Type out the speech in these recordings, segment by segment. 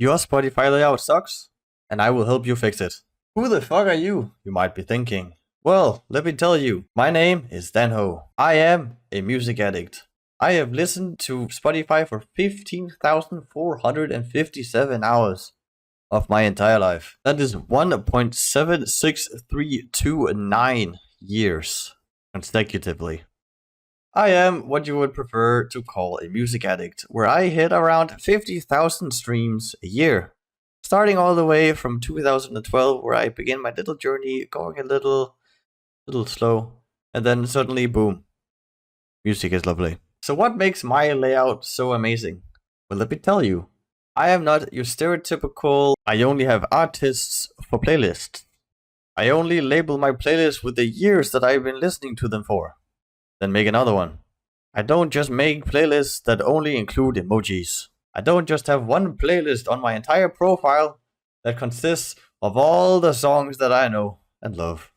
Your Spotify layout sucks, and I will help you fix it. Who the fuck are you? You might be thinking. Well, let me tell you. My name is Danho. I am a music addict. I have listened to Spotify for 15,457 hours of my entire life. That is 1.76329 years consecutively. I am what you would prefer to call a music addict, where I hit around 50,000 streams a year. Starting all the way from 2012, where I began my little journey, going a little slow, and then suddenly, boom, music is lovely. So what makes my layout so amazing? Well, let me tell you. I am not your stereotypical, I only have artists for playlists. I only label my playlists with the years that I've been listening to them for. Then make another one. I don't just make playlists that only include emojis. I don't just have one playlist on my entire profile that consists of all the songs that I know and love.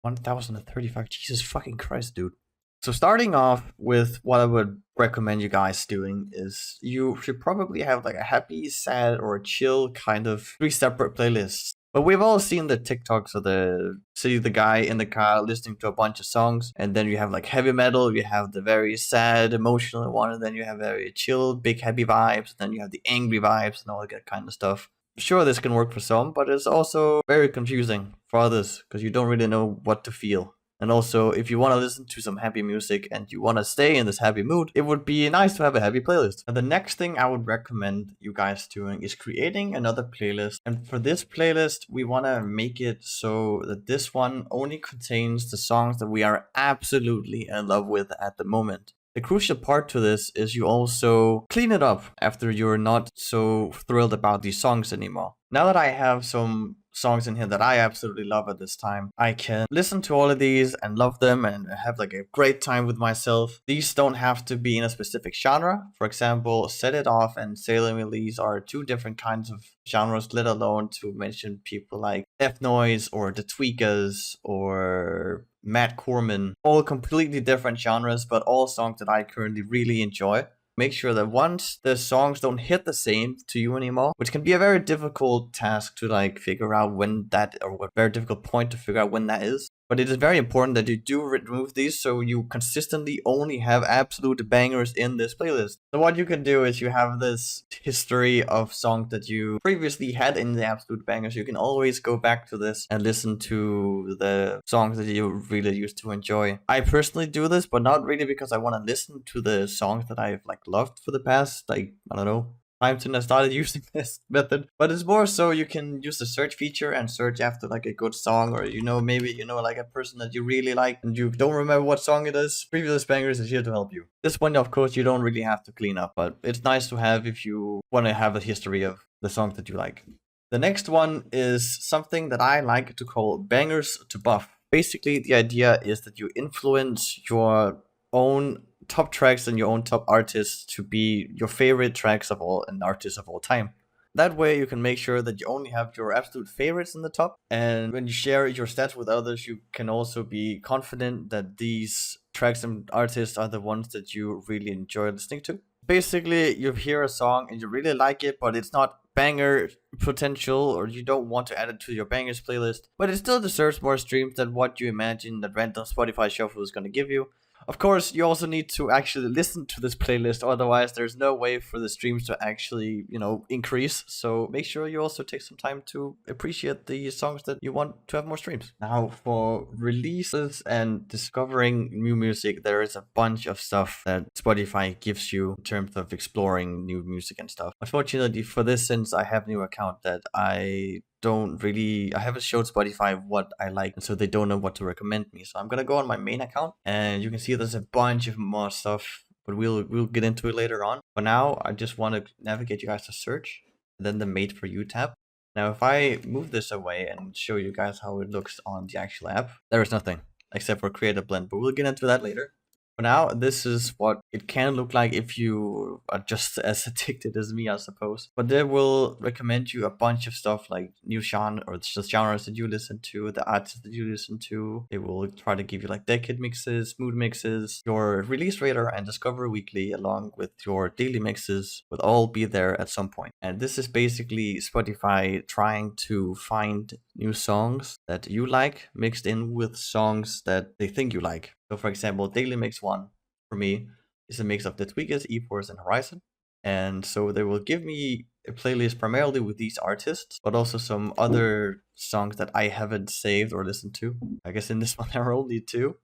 1035, Jesus fucking Christ, dude. So starting off with what I would recommend you guys doing is you should probably have like a happy, sad, or a chill kind of 3 separate playlists. But we've all seen the TikToks of the guy in the car listening to a bunch of songs, and then you have like heavy metal, you have the very sad, emotional one, and then you have very chill, big happy vibes, and then you have the angry vibes and all that kind of stuff. Sure, this can work for some, but it's also very confusing for others because you don't really know what to feel. And also, if you want to listen to some happy music and you want to stay in this happy mood, it would be nice to have a happy playlist. And the next thing I would recommend you guys doing is creating another playlist. And for this playlist, we want to make it so that this one only contains the songs that we are absolutely in love with at the moment. The crucial part to this is you also clean it up after you're not so thrilled about these songs anymore. Now that I have some songs in here that I absolutely love at this time, I can listen to all of these and love them and have like a great time with myself. These don't have to be in a specific genre. For example, Set It Off and Sailor Release are 2 different kinds of genres, let alone to mention people like F Noise or The Tweakers or Matt Corman. All completely different genres, but all songs that I currently really enjoy. Make sure that once the songs don't hit the same to you anymore, which can be a very difficult task to like figure out when that, or a very difficult point to figure out when that is. But it is very important that you do remove these so you consistently only have absolute bangers in this playlist. So what you can do is you have this history of songs that you previously had in the absolute bangers. You can always go back to this and listen to the songs that you really used to enjoy. I personally do this, but not really because I want to listen to the songs that I've like loved for the past, like, I don't know, time since I started using this method. But it's more so you can use the search feature and search after like a good song, or maybe like a person that you really like and you don't remember what song it is. Previous bangers is here to help you. This one, of course, you don't really have to clean up, but it's nice to have if you want to have a history of the songs that you like. The next one is something that I like to call bangers to buff. Basically, the idea is that you influence your own top tracks and your own top artists to be your favorite tracks of all and artists of all time. That way you can make sure that you only have your absolute favorites in the top, and when you share your stats with others, you can also be confident that these tracks and artists are the ones that you really enjoy listening to. Basically, you hear a song and you really like it, but it's not banger potential, or you don't want to add it to your bangers playlist, but it still deserves more streams than what you imagine that random Spotify shuffle is going to give you. Of course, you also need to actually listen to this playlist, otherwise there's no way for the streams to actually, increase. So make sure you also take some time to appreciate the songs that you want to have more streams. Now, for releases and discovering new music, there is a bunch of stuff that Spotify gives you in terms of exploring new music and stuff. Unfortunately for this, since I have a new account that I haven't showed Spotify what I like, and so they don't know what to recommend me. So I'm gonna go on my main account, and you can see there's a bunch of more stuff, but we'll get into it later on. For now, I just want to navigate you guys to search, and then the Made for You tab. Now, if I move this away and show you guys how it looks on the actual app, there is nothing except for create a blend, but we'll get into that later. For now, this is what it can look like if you are just as addicted as me, I suppose. But they will recommend you a bunch of stuff like new genre or just genres that you listen to, the artists that you listen to. They will try to give you like decade mixes, mood mixes, your release radar and Discover Weekly along with your daily mixes will all be there at some point. And this is basically Spotify trying to find new songs that you like mixed in with songs that they think you like. So for example, Daily Mix 1 for me is a mix of the Tweakers, E-Force, and Horizon. And so they will give me a playlist primarily with these artists, but also some other songs that I haven't saved or listened to. I guess in this one there are only two.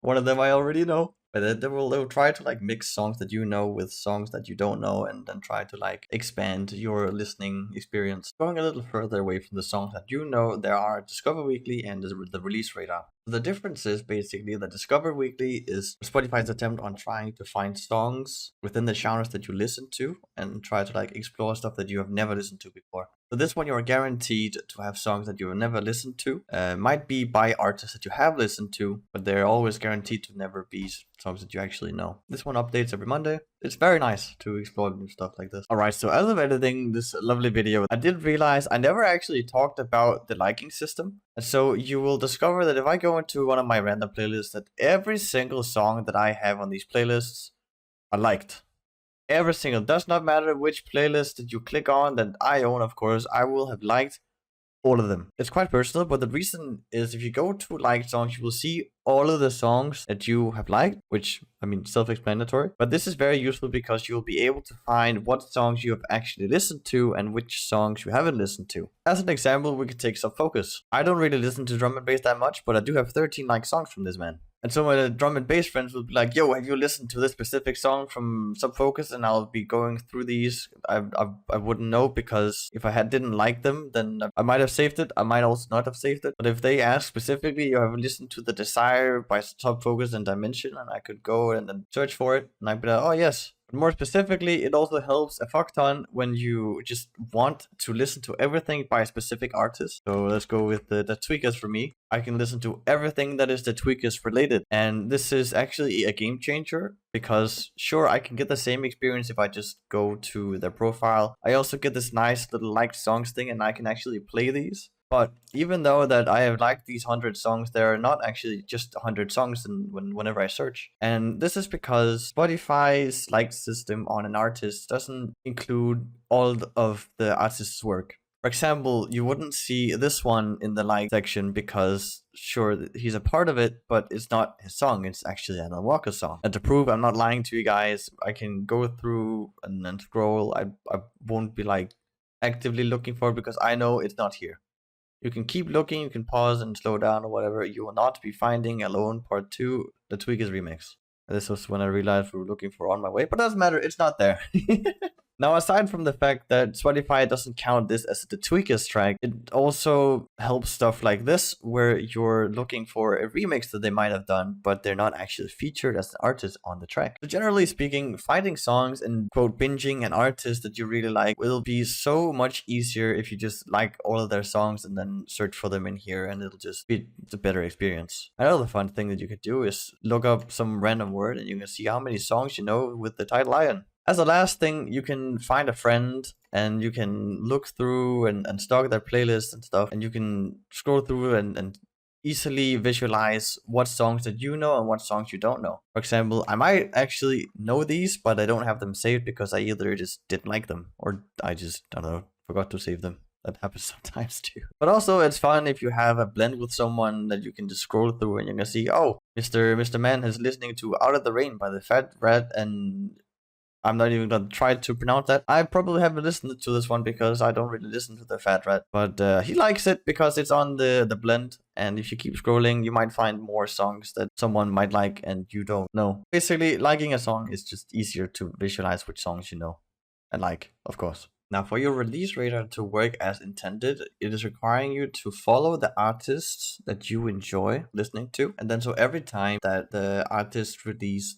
One of them I already know. But they'll try to like mix songs that you know with songs that you don't know and then try to like expand your listening experience. Going a little further away from the songs that you know, there are Discover Weekly and the release radar. The difference is basically that Discover Weekly is Spotify's attempt on trying to find songs within the genres that you listen to and try to like explore stuff that you have never listened to before. So this one you are guaranteed to have songs that you have never listened to. Might be by artists that you have listened to, but they're always guaranteed to never be songs that you actually know. This one updates every Monday. It's very nice to explore new stuff like this. Alright, so as of editing this lovely video, I did realize I never actually talked about the liking system. And so you will discover that if I go into one of my random playlists, that every single song that I have on these playlists are liked. Every single, does not matter which playlist that you click on that I own, of course, I will have liked all of them. It's quite personal, but the reason is if you go to liked songs, you will see all of the songs that you have liked, which, I mean, self-explanatory. But this is very useful because you'll be able to find what songs you have actually listened to and which songs you haven't listened to. As an example, we could take Sub Focus. I don't really listen to drum and bass that much, but I do have 13 liked songs from this man. And so my drum and bass friends will be like, yo, have you listened to this specific song from Sub Focus? And I'll be going through these. I wouldn't know because if I didn't like them, then I might have saved it. I might also not have saved it. But if they ask specifically, you have listened to The Desire by Sub Focus and Dimension, and I could go and then search for it. And I'd be like, oh, yes. But more specifically, it also helps a fuck ton when you just want to listen to everything by a specific artist. So let's go with the Tweakers for me. I can listen to everything that is the Tweakers related. And this is actually a game changer because sure, I can get the same experience if I just go to their profile. I also get this nice little liked songs thing and I can actually play these. But even though that I have liked these 100 songs, there are not actually just 100 songs whenever I search. And this is because Spotify's like system on an artist doesn't include all of the artist's work. For example, you wouldn't see this one in the like section because sure, he's a part of it, but it's not his song. It's actually an Alan Walker song. And to prove I'm not lying to you guys, I can go through and then scroll. I won't be like actively looking for it because I know it's not here. You can keep looking, you can pause and slow down or whatever. You will not be finding Alone Part 2, the Tweakers remix. This was when I realized we were looking for On My Way, but it doesn't matter, it's not there. Now, aside from the fact that Spotify doesn't count this as the Tweakers track, it also helps stuff like this, where you're looking for a remix that they might have done, but they're not actually featured as an artist on the track. So generally speaking, finding songs and quote binging an artist that you really like will be so much easier if you just like all of their songs and then search for them in here, and it'll just be a better experience. Another fun thing that you could do is look up some random word and you can see how many songs you know with the title lion. As a last thing, you can find a friend and you can look through and stalk their playlists and stuff. And you can scroll through and easily visualize what songs that you know and what songs you don't know. For example, I might actually know these, but I don't have them saved because I either just didn't like them or I just, I don't know, forgot to save them. That happens sometimes too. But also it's fun if you have a blend with someone that you can just scroll through and you're gonna see, oh, Mr. Man is listening to Out of the Rain by the Fat Rat, and I'm not even gonna try to pronounce that. I probably haven't listened to this one because I don't really listen to the Fat Rat. But he likes it because it's on the blend. And if you keep scrolling, you might find more songs that someone might like and you don't know. Basically, liking a song is just easier to visualize which songs you know and like, of course. Now, for your release radar to work as intended, it is requiring you to follow the artists that you enjoy listening to. And then so every time that the artists release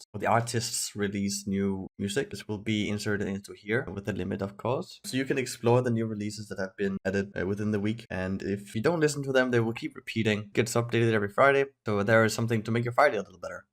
new music, this will be inserted into here with a limit, of course. So you can explore the new releases that have been added within the week. And if you don't listen to them, they will keep repeating. It gets updated every Friday. So there is something to make your Friday a little better.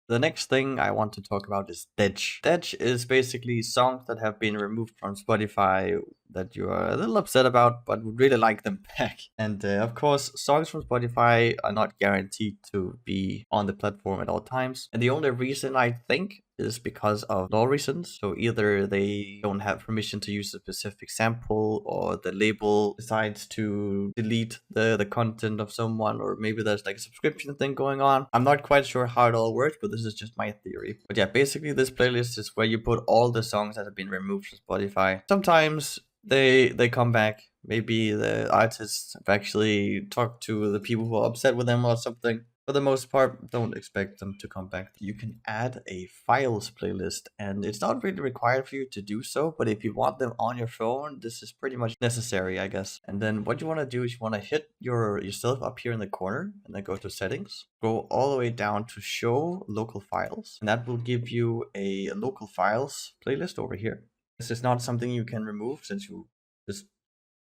The next thing I want to talk about is Detch. Detch is basically songs that have been removed from Spotify that you are a little upset about, but would really like them back. And of course, songs from Spotify are not guaranteed to be on the platform at all times. And the only reason I think is because of law reasons. So either they don't have permission to use a specific sample, or the label decides to delete the content of someone, or maybe there's like a subscription thing going on. I'm not quite sure how it all works, but this is just my theory. But yeah, basically this playlist is where you put all the songs that have been removed from Spotify. Sometimes they come back. Maybe the artists have actually talked to the people who are upset with them or something. For the most part, don't expect them to come back. You can add a files playlist, and it's not really required for you to do so, but if you want them on your phone, this is pretty much necessary, I guess. And then what you want to do is you want to hit yourself up here in the corner, and then go to settings. Go all the way down to show local files, and that will give you a local files playlist over here. This is not something you can remove since you just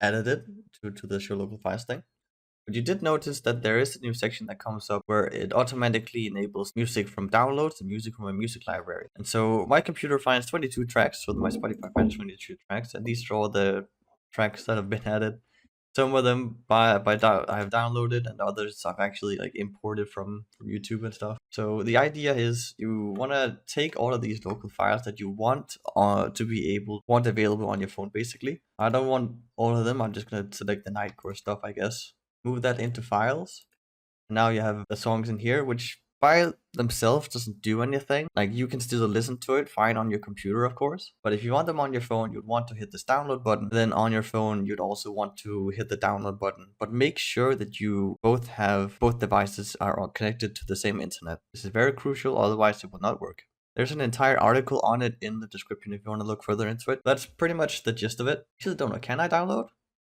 added it to the show local files thing. But you did notice that there is a new section that comes up where it automatically enables music from downloads and music from a music library. And so my computer finds 22 tracks, so my Spotify finds 22 tracks, and these are all the tracks that have been added. Some of them I have downloaded, and others I've actually like imported from YouTube and stuff. So the idea is you want to take all of these local files that you want want available on your phone. Basically, I don't want all of them. I'm just gonna select the Nightcore stuff, I guess. Move that into files. Now you have the songs in here, which by themselves doesn't do anything. Like, you can still listen to it fine on your computer, of course. But if you want them on your phone, you'd want to hit this download button. Then on your phone, you'd also want to hit the download button. But make sure that you both devices are all connected to the same internet. This is very crucial, otherwise it will not work. There's an entire article on it in the description if you want to look further into it. That's pretty much the gist of it. Actually, don't know. Can I download?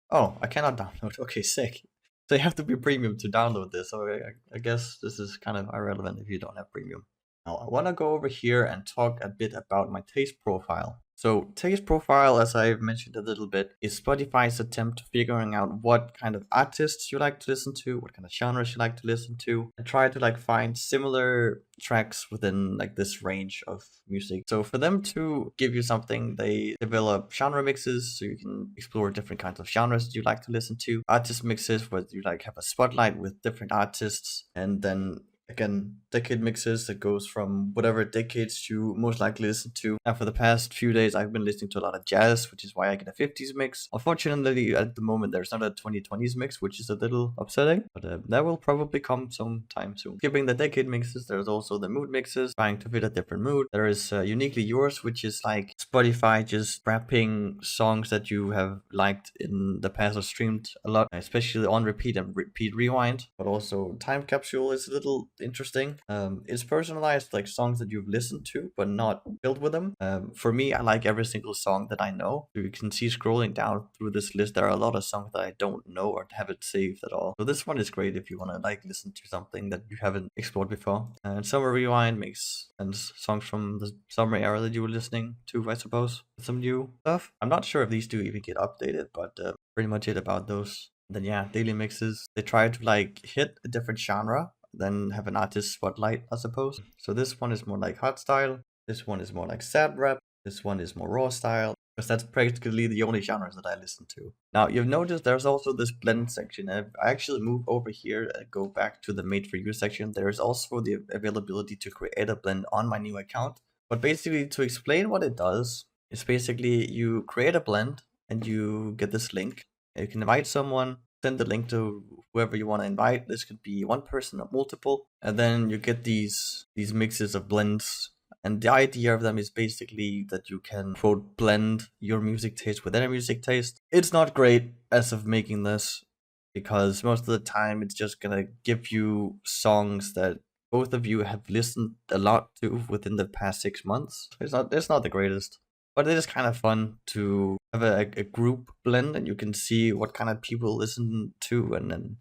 Oh, I cannot download. Okay, sick. So you have to be premium to download this. So I guess this is kind of irrelevant if you don't have premium. Now I want to go over here and talk a bit about my taste profile. So taste profile, as I've mentioned a little bit, is Spotify's attempt to figuring out what kind of artists you like to listen to, what kind of genres you like to listen to, and try to like find similar tracks within like this range of music. So for them to give you something, they develop genre mixes so you can explore different kinds of genres that you like to listen to, artist mixes where you like have a spotlight with different artists, and then again, decade mixes that goes from whatever decades you most likely listen to. Now, for the past few days, I've been listening to a lot of jazz, which is why I get a 50s mix. Unfortunately, at the moment, there's not a 2020s mix, which is a little upsetting, but that will probably come sometime soon. Skipping the decade mixes, there's also the mood mixes, trying to fit a different mood. There is Uniquely Yours, which is like Spotify just wrapping songs that you have liked in the past or streamed a lot, especially on repeat and repeat rewind, but also Time Capsule is a little interesting. It's personalized, like songs that you've listened to but not filled with them. For me, I like every single song that I know. So you can see scrolling down through this list, there are a lot of songs that I don't know or haven't saved at all. So this one is great if you want to like listen to something that you haven't explored before. And Summer Rewind makes songs from the summer era that you were listening to, I suppose. Some new stuff. I'm not sure if these do even get updated, but pretty much it about those. Then yeah, daily mixes. They try to like hit a different genre, then have an artist spotlight, I suppose. So this one is more like hot style. This one is more like sad rap. This one is more raw style, because that's practically the only genres that I listen to. Now, you've noticed there's also this blend section. If I actually move over here and go back to the made for you section, there's also the availability to create a blend on my new account. But basically, to explain what it does, is basically you create a blend and you get this link. You can invite someone, send the link to whoever you want to invite. This could be one person or multiple, and then you get these mixes of blends. And the idea of them is basically that you can, quote, blend your music taste with their music taste. It's not great as of making this, because most of the time it's just gonna give you songs that both of you have listened a lot to within the past 6 months. It's not the greatest. But it is kind of fun to have a group blend, and you can see what kind of people listen to and then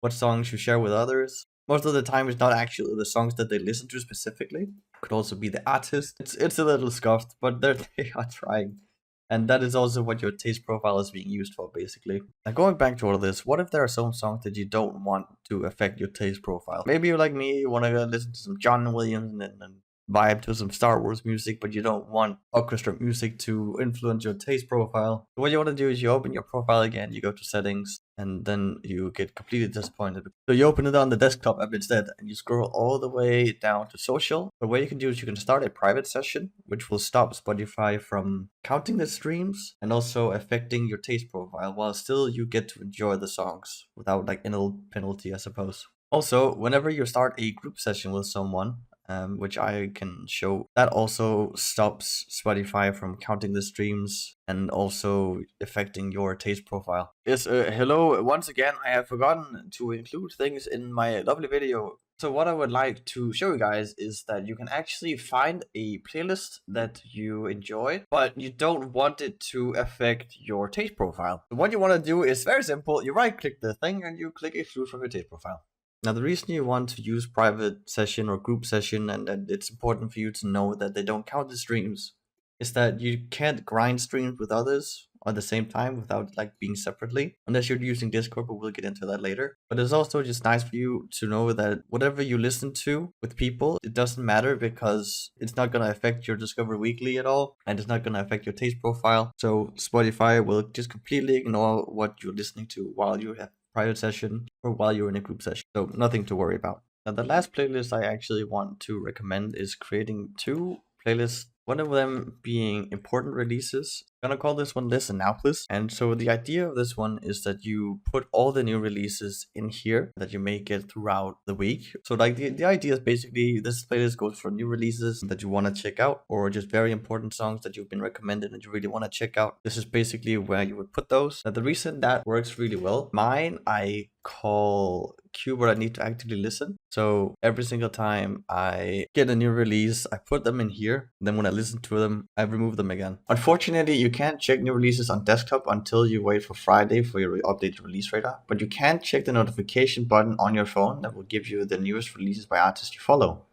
what songs you share with others. Most of the time, it's not actually the songs that they listen to specifically. It could also be the artist. It's a little scuffed, but they are trying. And that is also what your taste profile is being used for, basically. Now, going back to all of this, what if there are some songs that you don't want to affect your taste profile? Maybe you're like me, you want to listen to some John Williams and vibe to some Star Wars music, but you don't want orchestra music to influence your taste profile. So what you want to do is you open your profile again, you go to settings, and then you get completely disappointed. So you open it on the desktop app instead, and you scroll all the way down to social. But what you can do is you can start a private session, which will stop Spotify from counting the streams and also affecting your taste profile, while still you get to enjoy the songs without like any penalty, I suppose. Also, whenever you start a group session with someone, which I can show, that also stops Spotify from counting the streams and also affecting your taste profile. Yes, hello, once again, I have forgotten to include things in my lovely video. So what I would like to show you guys is that you can actually find a playlist that you enjoy, but you don't want it to affect your taste profile. So what you want to do is very simple. You right click the thing and you click exclude from your taste profile. Now, the reason you want to use private session or group session, and it's important for you to know that they don't count the streams, is that you can't grind streams with others at the same time without like being separately, unless you're using Discord, but we'll get into that later. But it's also just nice for you to know that whatever you listen to with people, it doesn't matter because it's not going to affect your Discover Weekly at all, and it's not going to affect your taste profile. So Spotify will just completely ignore what you're listening to while you have private session or while you're in a group session. So nothing to worry about. Now, the last playlist I actually want to recommend is creating two playlists. One of them being important releases. I'm gonna call this one Listen Now Please. And so the idea of this one is that you put all the new releases in here that you may get throughout the week. So like the idea is basically this playlist goes for new releases that you want to check out, or just very important songs that you've been recommended and you really want to check out. This is basically where you would put those. Now the reason that works really well, mine I call queue, but I need to actively listen. So every single time I get a new release, I put them in here. Then when I listen to them, I remove them again. Unfortunately, you can't check new releases on desktop until you wait for Friday for your updated release radar. But you can check the notification button on your phone that will give you the newest releases by artists you follow.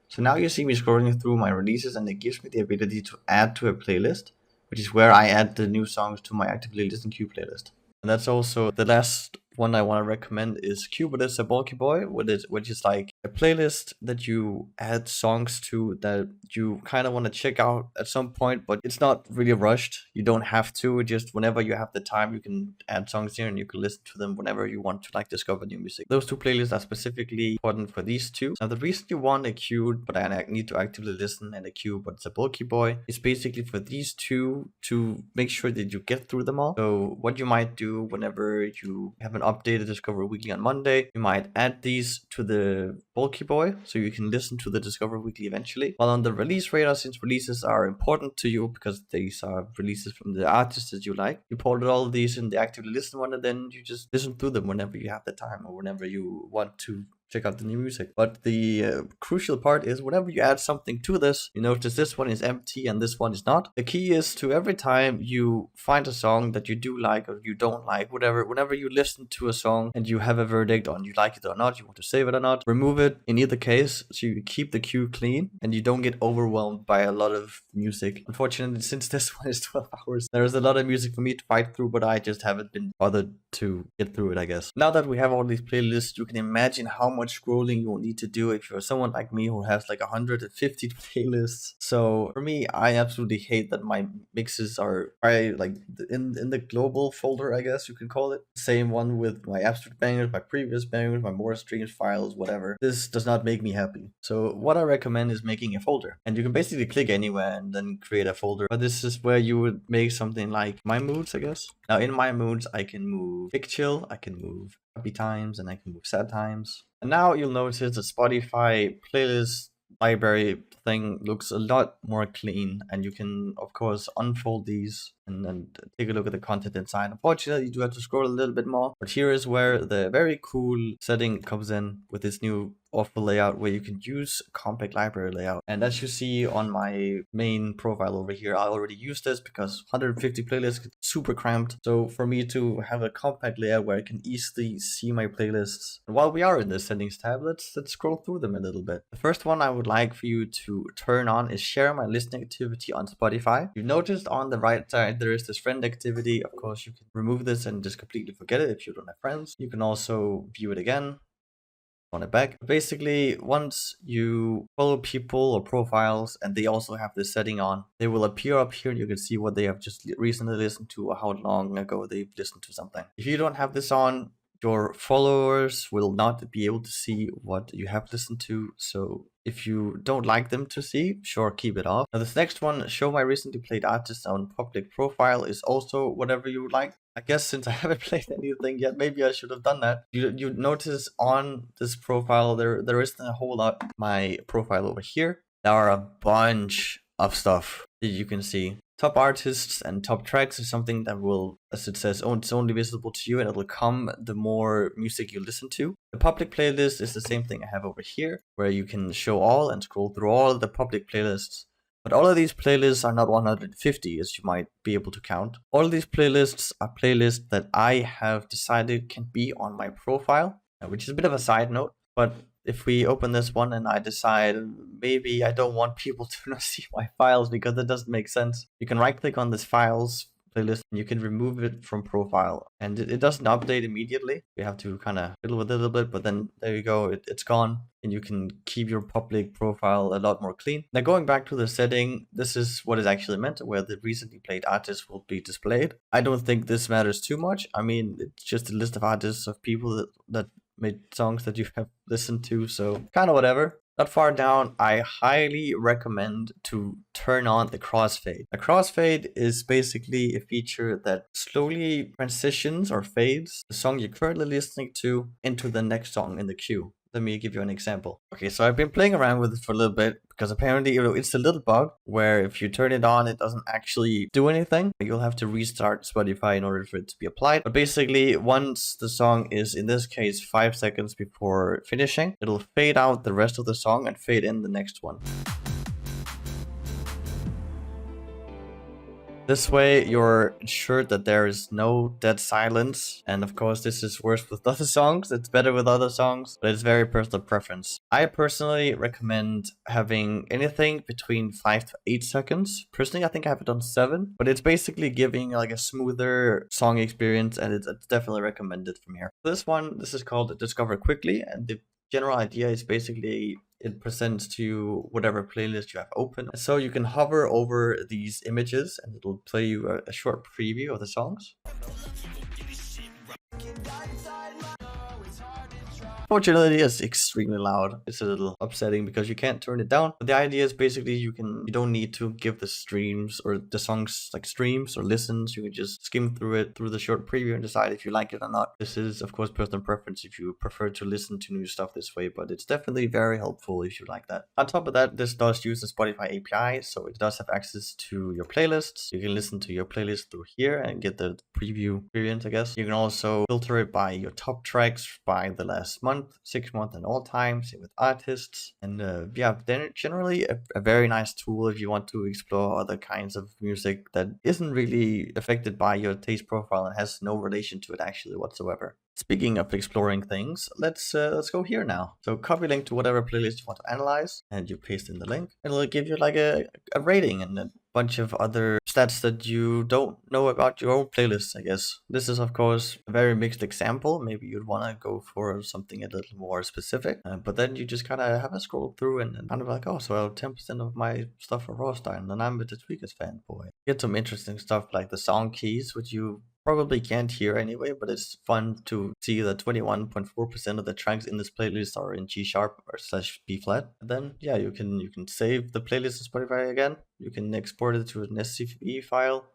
So now you see me scrolling through my releases, and it gives me the ability to add to a playlist, which is where I add the new songs to my actively listened queue playlist. And that's also the last one I want to recommend is Cubit a Bulky Boy, which is like a playlist that you add songs to that you kind of want to check out at some point, but it's not really rushed. You don't have to. Just whenever you have the time, you can add songs here and you can listen to them whenever you want to like discover new music. Those two playlists are specifically important for these two. Now, the reason you want a queue, but I need to actively listen, and a queue, but it's a bulky boy, is basically for these two to make sure that you get through them all. So what you might do whenever you have an updated Discover Weekly on Monday, you might add these to the bulky boy so you can listen to the Discover Weekly eventually. While on the release radar, since releases are important to you because these are releases from the artists that you like, you put all of these in the actively listen one, and then you just listen through them whenever you have the time or whenever you want to check out the new music. But the crucial part is whenever you add something to this, you notice this one is empty and this one is not. The key is to every time you find a song that you do like or you don't like, whatever, whenever you listen to a song and you have a verdict on you like it or not, you want to save it or not, remove it in either case so you keep the queue clean and you don't get overwhelmed by a lot of music. Unfortunately, since this one is 12 hours, there's a lot of music for me to fight through, but I just haven't been bothered to get through it, I guess. Now that we have all these playlists, you can imagine how much scrolling you will need to do if you're someone like me who has like 150 playlists. So for me, I absolutely hate that my mixes are like in the global folder, I guess you can call it. Same one with my absolute bangers, my previous bangers, my more streams, files, whatever. This does not make me happy. So what I recommend is making a folder, and you can basically click anywhere and then create a folder. But this is where you would make something like my moods, I guess. Now in my moods, I can move big chill, I can move happy times, and I can move sad times. And now you'll notice the Spotify playlist library thing looks a lot more clean, and you can of course unfold these and then take a look at the content inside. Unfortunately, you do have to scroll a little bit more, but here is where the very cool setting comes in with this new awful layout where you can use compact library layout. And as you see on my main profile over here, I already use this because 150 playlists get super cramped. So for me to have a compact layout where I can easily see my playlists, and while we are in the settings tab, let's scroll through them a little bit. The first one I would like for you to turn on is share my listening activity on Spotify. You've noticed on the right side side, there is this friend activity. Of course, you can remove this and just completely forget it if you don't have friends. You can also view it again, on it back. Basically, once you follow people or profiles and they also have this setting on, they will appear up here and you can see what they have just recently listened to or how long ago they've listened to something. If you don't have this on, your followers will not be able to see what you have listened to. So if you don't like them to see, sure, keep it off. Now this next one, show my recently played artists on public profile, is also whatever you would like. I guess since I haven't played anything yet, maybe I should have done that. You notice on this profile, there isn't a whole lot. My profile over here, there are a bunch of stuff that you can see. Top artists and top tracks is something that will, as it says, it's only visible to you, and it'll come the more music you listen to. The public playlist is the same thing I have over here, where you can show all and scroll through all the public playlists. But all of these playlists are not 150, as you might be able to count. All of these playlists are playlists that I have decided can be on my profile, which is a bit of a side note, but if we open this one and I decide maybe I don't want people to see my files because that doesn't make sense, you can right click on this files playlist and you can remove it from profile, and it doesn't update immediately. You have to kind of fiddle with it a little bit, but then there you go, it's gone, and you can keep your public profile a lot more clean. Now going back to the setting, this is what is actually meant, where the recently played artists will be displayed. I don't think this matters too much. I mean, it's just a list of artists of people that made songs that you have listened to, so kind of whatever. Not far down, I highly recommend to turn on the crossfade. A crossfade is basically a feature that slowly transitions or fades the song you're currently listening to into the next song in the queue. Let me give you an example. Okay, so I've been playing around with it for a little bit because apparently it's a little bug where if you turn it on, it doesn't actually do anything. You'll have to restart Spotify in order for it to be applied. But basically, once the song is, in this case, 5 seconds before finishing, it'll fade out the rest of the song and fade in the next one. This way, you're ensured that there is no dead silence. And of course, this is worse with other songs. It's better with other songs, but it's very personal preference. I personally recommend having anything between 5 to 8 seconds. Personally, I think I have it on 7, but it's basically giving like a smoother song experience, and it's definitely recommended from here. This is called Discover Quickly, and the general idea is basically it presents to you whatever playlist you have open. So you can hover over these images and it'll play you a short preview of the songs. Unfortunately, it's extremely loud. It's a little upsetting because you can't turn it down. But the idea is basically you don't need to give the streams or the songs like streams or listens. You can just skim through it through the short preview and decide if you like it or not. This is of course personal preference if you prefer to listen to new stuff this way, but it's definitely very helpful if you like that. On top of that, this does use the Spotify API, so it does have access to your playlists. You can listen to your playlist through here and get the preview experience, I guess. You can also filter it by your top tracks by the last month, 6 months, and all time, same with artists. And yeah, then generally a very nice tool if you want to explore other kinds of music that isn't really affected by your taste profile and has no relation to it actually whatsoever. Speaking of exploring things, let's go here now. So copy link to whatever playlist you want to analyze, and you paste in the link. It'll give you like a rating and a bunch of other stats that you don't know about your own playlists, I guess. This is of course a very mixed example. Maybe you'd want to go for something a little more specific, but then you just kind of have a scroll through and kind of like, oh, so 10% of my stuff are Rawstein, and I'm a Tweakers fanboy. Get some interesting stuff like the song keys, which you probably can't hear anyway, but it's fun to see that 21.4% of the tracks in this playlist are in G sharp or / B flat. And then yeah, you can save the playlist in Spotify again. You can export it to an SCV file.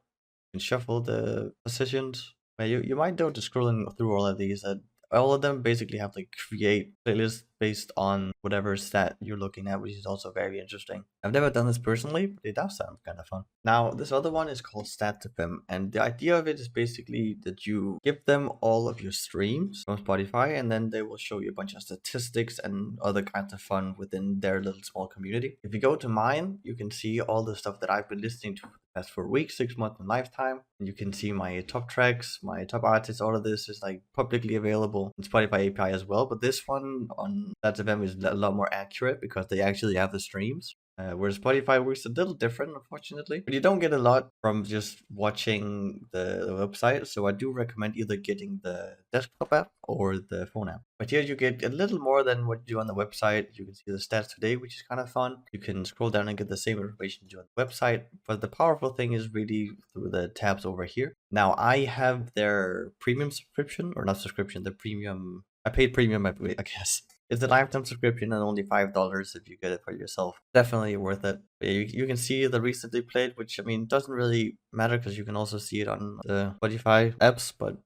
You can shuffle the positions. You might notice scrolling through all of these that all of them basically have like create playlists based on whatever stat you're looking at, which is also very interesting. I've never done this personally, but it does sound kind of fun. Now, this other one is called Stat2Fem, and the idea of it is basically that you give them all of your streams from Spotify, and then they will show you a bunch of statistics and other kinds of fun within their little small community. If you go to mine, you can see all the stuff that I've been listening to for the past 4 weeks, 6 months, and lifetime. And you can see my top tracks, my top artists. All of this is like publicly available in Spotify API as well, but this one on Stat2Fem is a lot more accurate because they actually have the streams. Where Spotify works a little different, unfortunately. But you don't get a lot from just watching the website, so I do recommend either getting the desktop app or the phone app. But here you get a little more than what you do on the website. You can see the stats today, which is kind of fun. You can scroll down and get the same information you do on the website. But the powerful thing is really through the tabs over here. Now, I have their premium subscription, or not subscription, the premium. I paid premium, I guess. It's a lifetime subscription and only $5 if you get it for yourself. Definitely worth it. You can see the recently played, which I mean doesn't really matter because you can also see it on the Spotify apps, but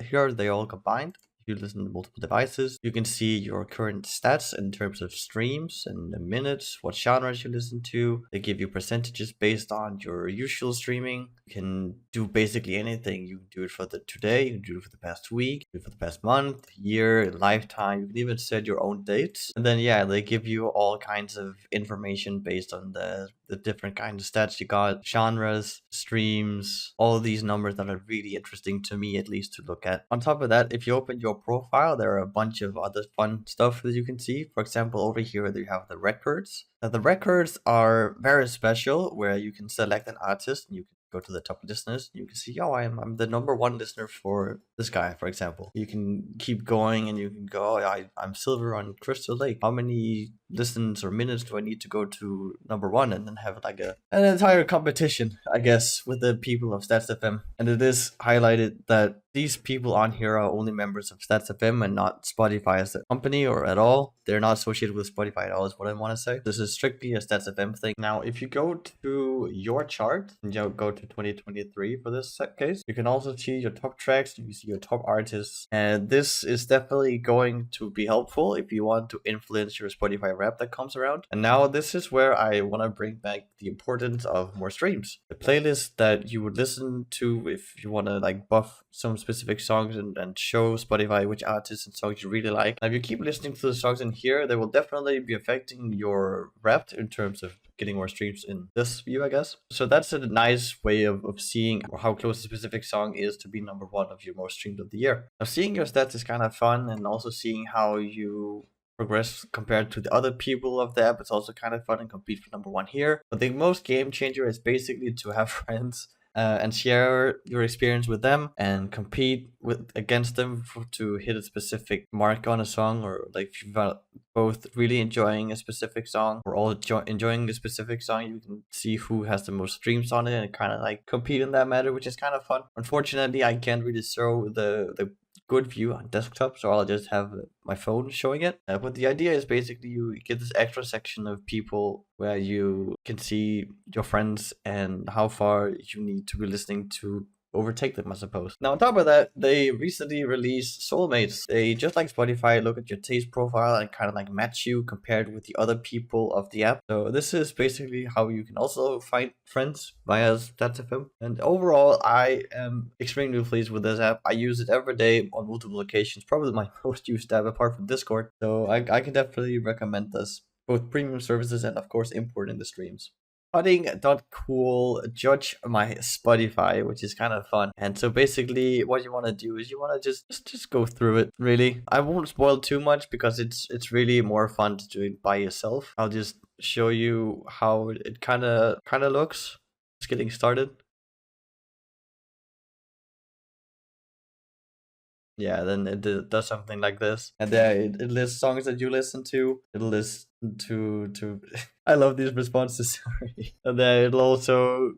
here they all combined. You listen to multiple devices. You can see your current stats in terms of streams and the minutes, what genres you listen to. They give you percentages based on your usual streaming. You can do basically anything. You can do it for the today, you can do it for the past week, do it for the past month, year, lifetime. You can even set your own dates. And then yeah, they give you all kinds of information based on the different kinds of stats you got, genres, streams, all of these numbers that are really interesting to me, at least, to look at. On top of that, if you open your profile, there are a bunch of other fun stuff that you can see. For example, over here, you have the records. Now, the records are very special, where you can select an artist and you can go to the top listeners. You can see, oh, I'm the #1 listener for this guy, for example. You can keep going and you can go, oh, I'm silver on Crystal Lake. How many listens or minutes do I need to go to #1? And then have like an entire competition, I guess, with the people of StatsFM. And it is highlighted that these people on here are only members of StatsFM and not Spotify as a company or at all. They're not associated with Spotify at all, is what I want to say. This is strictly a StatsFM thing. Now, if you go to your chart and you go to 2023 for this case, you can also see your top tracks, you can see your top artists, and this is definitely going to be helpful if you want to influence your Spotify rap that comes around. And now this is where I want to bring back the importance of more streams. The playlist that you would listen to if you want to like buff some specific songs and show Spotify which artists and songs you really like. Now, if you keep listening to the songs in here, they will definitely be affecting your rap in terms of getting more streams in this view, I guess. So that's a nice way of seeing how close a specific song is to be #1 of your most streamed of the year. Now, seeing your stats is kind of fun, and also seeing how you progress compared to the other people of the app. It's also kind of fun and compete for #1 here. But the most game changer is basically to have friends and share your experience with them and compete against them to hit a specific mark on a song, or like if you're both really enjoying a specific song or all enjoying a specific song, you can see who has the most streams on it and kind of like compete in that matter, which is kind of fun. Unfortunately, I can't really show the good view on desktop, so I'll just have my phone showing it. But the idea is basically you get this extra section of people where you can see your friends and how far you need to be listening to overtake them, I suppose. Now, on top of that, they recently released Soulmates. They, just like Spotify, look at your taste profile and kind of like match you compared with the other people of the app. So this is basically how you can also find friends via StatsFM. And overall, I am extremely pleased with this app. I use it every day on multiple occasions, probably my most used app apart from Discord. So I can definitely recommend this. Both premium services and of course importing the streams. Cool judge my Spotify, which is kind of fun. And so basically what you want to do is you want to just go through it. Really, I won't spoil too much because it's really more fun to do it by yourself. I'll just show you how it kind of looks. Just getting started. Yeah, then it does something like this, and there it lists songs that you listen to. It'll list to I love these responses. Sorry. And then it'll also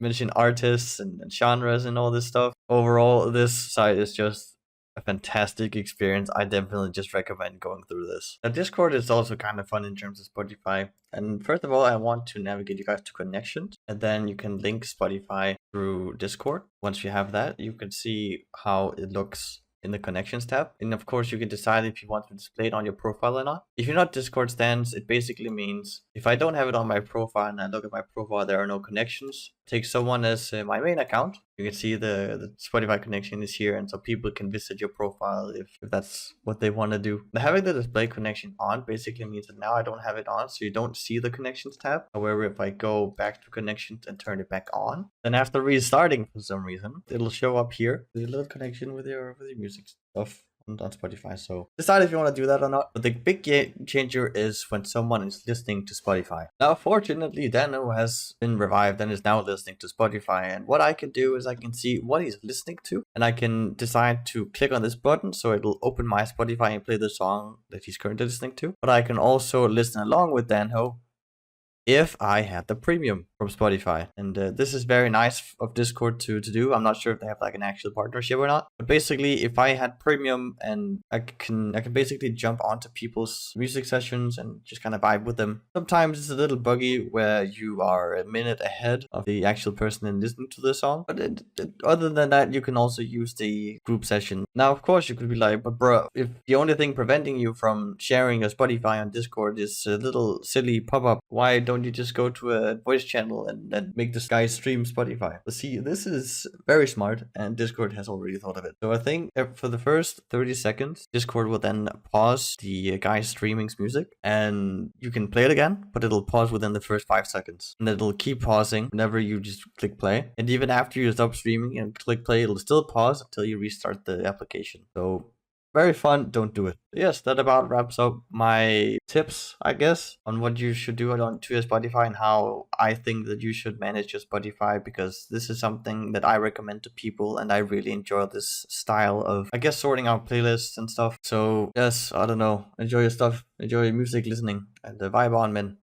mention artists and genres and all this stuff. Overall, this site is just a fantastic experience. I definitely just recommend going through this. Now, Discord is also kind of fun in terms of Spotify. And first of all, I want to navigate you guys to connections, and then you can link Spotify through Discord. Once you have that, you can see how it looks in the connections tab. And of course, you can decide if you want to display it on your profile or not. If you're not Discord stands, it basically means if I don't have it on my profile and I look at my profile, there are no connections. Take someone as my main account. You can see the Spotify connection is here, and so people can visit your profile if that's what they want to do. Now, having the display connection on basically means that now I don't have it on, so you don't see the connections tab. However, if I go back to connections and turn it back on, then after restarting for some reason, it'll show up here, the little connection with your music stuff on Spotify. So decide if you want to do that or not. But the big game changer is when someone is listening to Spotify. Now, fortunately, Dano has been revived and is now listening to Spotify. And what I can do is I can see what he's listening to, and I can decide to click on this button so it'll open my Spotify and play the song that he's currently listening to. But I can also listen along with Danho if I had the premium from Spotify. And this is very nice of Discord to do. I'm not sure if they have like an actual partnership or not. But basically, if I had premium, and I can basically jump onto people's music sessions and just kind of vibe with them. Sometimes it's a little buggy where you are a minute ahead of the actual person in listening to the song. But other than that, you can also use the group session. Now, of course, you could be like, but bro, if the only thing preventing you from sharing your Spotify on Discord is a little silly pop-up, why don't you just go to a voice channel and make this guy stream Spotify? But see, this is very smart, and Discord has already thought of it. So I think for the first 30 seconds, Discord will then pause the guy streaming's music, and you can play it again, but it'll pause within the first 5 seconds. And it'll keep pausing whenever you just click play. And even after you stop streaming and click play, it'll still pause until you restart the application. So very fun, don't do it. Yes, that about wraps up my tips, I guess, on what you should do to your Spotify and how I think that you should manage your Spotify, because this is something that I recommend to people, and I really enjoy this style of, I guess, sorting out playlists and stuff. So yes, I don't know, enjoy your stuff, enjoy your music listening, and vibe on, man.